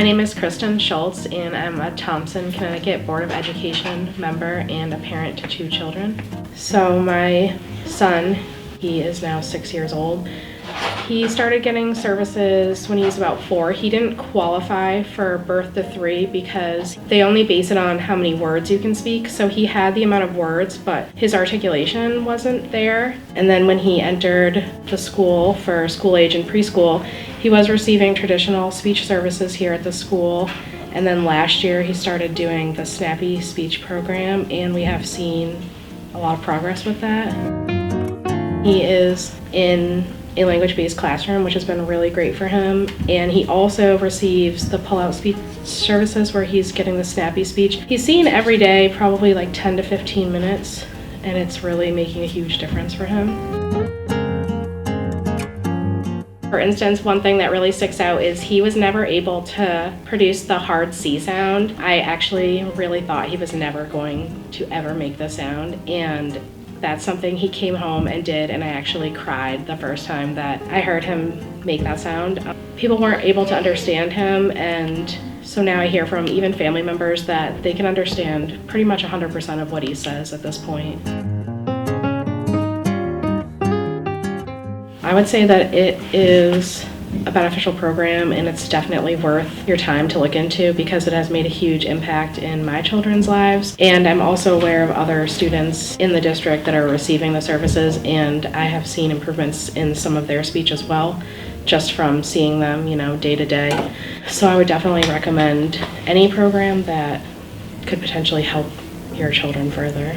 My name is Kristin Schultz, and I'm a Thompson, Connecticut Board of Education member and a parent to 2 children. So my son, he is now 6 years old. He started getting services when he was about 4. He didn't qualify for birth to 3 because they only base it on how many words you can speak. So he had the amount of words, but his articulation wasn't there. And then when he entered the school for school age and preschool, he was receiving traditional speech services here at the school. And then last year he started doing the Snappy speech program, and we have seen a lot of progress with that. He is in a language-based classroom, which has been really great for him, and he also receives the pull-out speech services where he's getting the Snappy speech. He's seen every day, probably like 10 to 15 minutes, and it's really making a huge difference for him. For instance, one thing that really sticks out is he was never able to produce the hard C sound. I actually really thought he was never going to ever make the sound, and that's something he came home and did, and I actually cried the first time that I heard him make that sound. People weren't able to understand him, and so now I hear from even family members that they can understand pretty much 100% of what he says at this point. I would say that it is a beneficial program, and it's definitely worth your time to look into because it has made a huge impact in my children's lives. And I'm also aware of other students in the district that are receiving the services, and I have seen improvements in some of their speech as well, just from seeing them, day to day. So I would definitely recommend any program that could potentially help your children further.